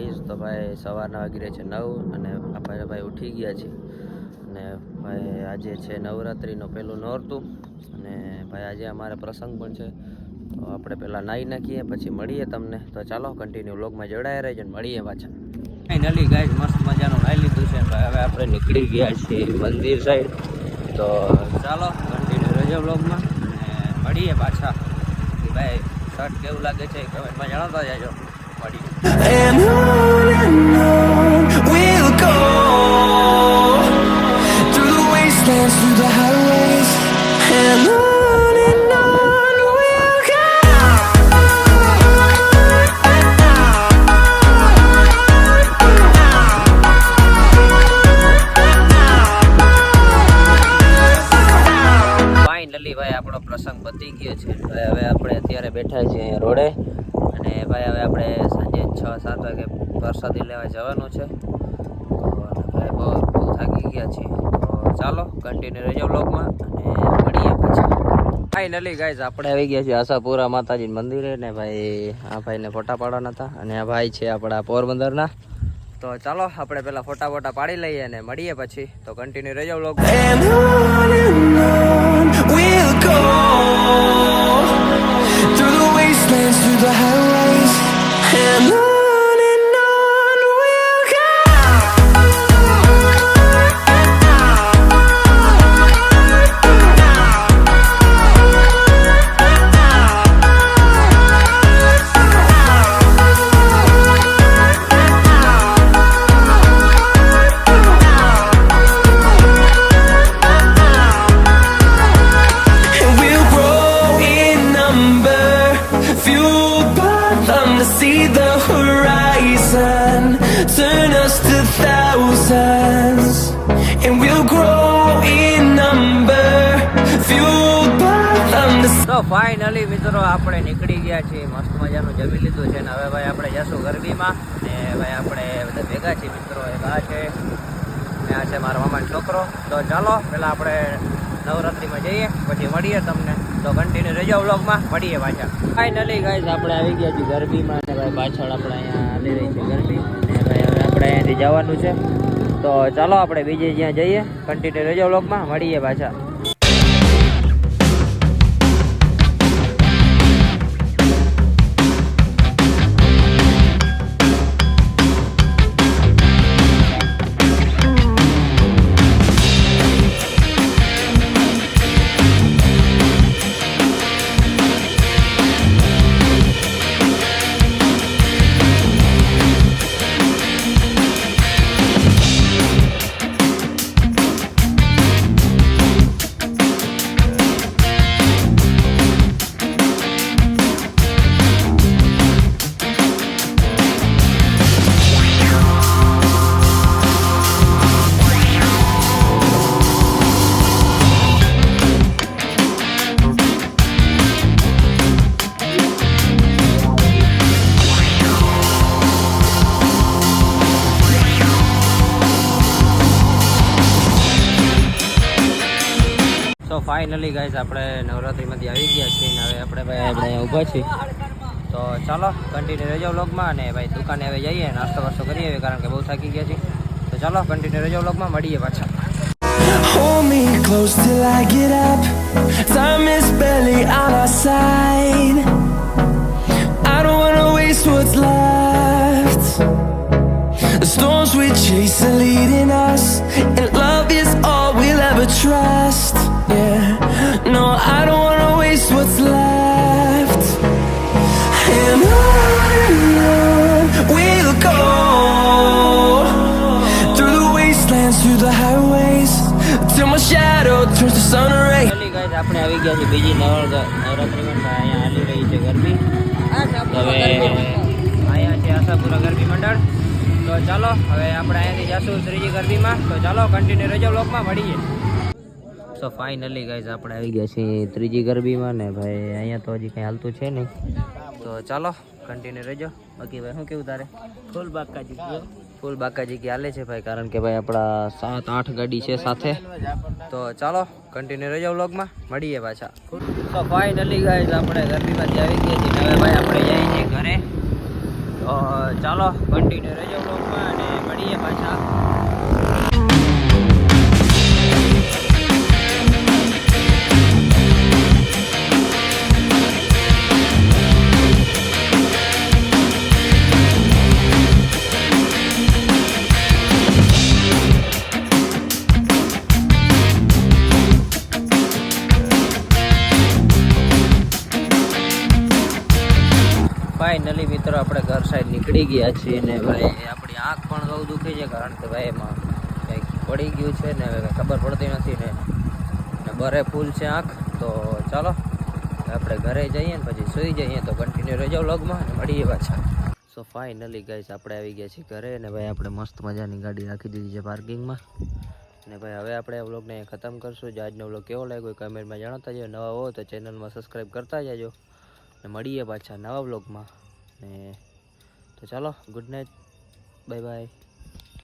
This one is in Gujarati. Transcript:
ઈજ તો ભાઈ સવારના વાગી રહ્યા છે 9 અને આપણે ભાઈ ઉઠી ગયા છે અને ભાઈ આજે છે નવરાત્રિનો પહેલું નોરતું અને ભાઈ આજે અમારે પ્રસંગ પણ છે તો આપણે પહેલાં નાહી નાખીએ પછી મળીએ તમને તો ચાલો કન્ટિન્યુ વ્લોગમાં જોડાયા રહેજો ને મળીએ પાછા ફાઇનલી ગાઈઝ મસ્ત મજાનું નાહી લીધું છે ભાઈ હવે આપણે નીકળી ગયા છીએ મંદિર સાઈડ તો ચાલો કન્ટિન્યુ રહેજો વ્લોગમાં અને મળીએ પાછા ભાઈ શર્ટ કેવું લાગે છે કમેન્ટમાં જણાવતા જાજો મળીએ And on we'll go through the wastelands, through the highways, and on we'll go. Finally ભાઈ આપણો પ્રસંગ પતી ગયો છે હવે આપણે અત્યારે બેઠા છીએ અહીંયા રોડે અને ભાઈ હવે આપણે સાંજે 6-7 વાગે પ્રસાદી લેવા જવાનું છે તો ભાઈ બહુ થાકી ગયા છીએ તો ચાલો કન્ટિન્યુ રહેજો વ્લોગમાં અને મળીએ પછી ફાઇનલી ગાઈઝ આપણે આવી ગયા છીએ આશાપુરા માતાજી મંદિરે ને ભાઈ આ ભાઈને ફોટા પાડવાના હતા અને આ ભાઈ છે આપણા પોરબંદરના તો ચાલો આપણે પેલા ફોટા પાડી લઈએ અને મળીએ પછી તો કન્ટિન્યુ રહેજો વ્લોગમાં And on we'll go through the wastelands, through the highways, and on we'll go. And we'll grow in number, fueled by them to see the horizon, turn us to thousands. And we'll grow in number, fueled by them to તો ફાઇનલી મિત્રો આપણે નીકળી ગયા છીએ મસ્ત મજાનું જમી લીધું છે ને હવે ભાઈ આપણે જશું ગરબીમાં ને ભાઈ આપણે બધા ભેગા છીએ મિત્રો એક આ છે ને આ છે મારો મામાનો છોકરો તો ચાલો પહેલાં આપણે નવરાત્રિમાં જઈએ પછી મળીએ તમને તો કન્ટિન્યુ રહેજો વ્લોગમાં મળીએ પાછા ફાઇનલી ગાઈઝ આપણે આવી ગયા છીએ ગરબીમાં અને ભાઈ પાછળ આપણે અહીંયા આવી રહી છે ગરબી અને ભાઈ હવે આપણે અહીંયાથી જવાનું છે તો ચાલો આપણે બીજે જ્યાં જઈએ કન્ટિન્યુ રહેજો વ્લોગમાં મળીએ પાછા તો ફાઇનલી ગાઈઝ આપણે નવરાત્રિમાંથી આવી ગયા છીએ ને હવે આપણે ભાઈ આપણે અહીંયા ઊભા છીએ તો ચાલો કન્ટિન્યુ રહેજો વ્લોગમાં અને ભાઈ દુકાને હવે જઈએ નાસ્તો વાસ્તો કરીએ કારણ કે બહુ થાકી ગયા છીએ તો ચાલો કન્ટિન્યુ રહેજો વ્લોગમાં મળીએ પાછા Hold me close till I get up. Time is barely on our side. I don't wanna waste what's left. The storms we chase are leading us, and love is all we'll ever trust. Yeah, no, I don't wanna waste what's left. And on we'll go through the wastelands, through the highways, till my shadow turns to sun rays. Guys આપણે આવી ગયા છીએ બીજી નવરાત્રિમાં અહીંયા હાલી રહી છે ગરબી હવે અહીંયા છે આશાપુરા ગરબી મંડળ તો ચાલો હવે આપણે અહીંયાથી જઈશું ત્રીજી ગરબીમાં તો ચાલો કન્ટિન્યુ રહેજો વ્લોગમાં મળીએ તો ફાઇનલી ગાઈઝ આપણે આવી ગયા છીએ ત્રીજી ગરબીમાં ને ભાઈ અહીંયા તો હજી કંઈ હાલતું છે નહીં તો ચાલો કન્ટિન્યુ રહેજો બાકી ભાઈ શું કેવું તારે ફૂલ બાકાજી કે હાલે છે ભાઈ કારણ કે ભાઈ આપણા 7-8 ગાડી છે સાથે તો ચાલો કન્ટિન્યુ રહેજો વ્લોગમાં મળીએ પાછા તો ફાઇનલી ગાઈઝ આપણે ગરબીમાંથી આવી ગયા છીએ હવે ભાઈ આપણે જઈએ છીએ ઘરે તો ચાલો કન્ટિન્યુ રહેજો બ્લોગમાં અને મળીએ પાછા. ફાઇનલી મિત્રો આપણે ઘર સાઈડ નીકળી ગયા છીએ ને ભાઈ આપણી આંખ પણ બહુ દુખે છે કારણ કે ભાઈ એમાં કંઈક પડી ગયું છે ને ખબર પડતી નથી ને બરે ફૂલ છે આંખ. તો ચાલો આપણે ઘરે જઈએ ને પછી સૂઈ જઈએ. તો કન્ટિન્યુ રહેજો વ્લોગમાં અને મળીએ પાછા. સો ફાઇનલી ગાઈસ આપણે આવી ગયા છીએ ઘરે ને ભાઈ આપણે મસ્ત મજાની ગાડી રાખી દીધી છે પાર્કિંગમાં. ને ભાઈ હવે આપણે આ વ્લોગને ખતમ કરશું. જો આજનો વ્લોગ કેવો લાગ્યો કમેન્ટમાં જણાવતા જજો. નવા હો તો ચેનલમાં સબસ્ક્રાઈબ કરતા જજો ને મળીએ પાછા નવા વ્લોગમાં. ને તો ચાલો ગુડ નાઇટ, બાય બાય.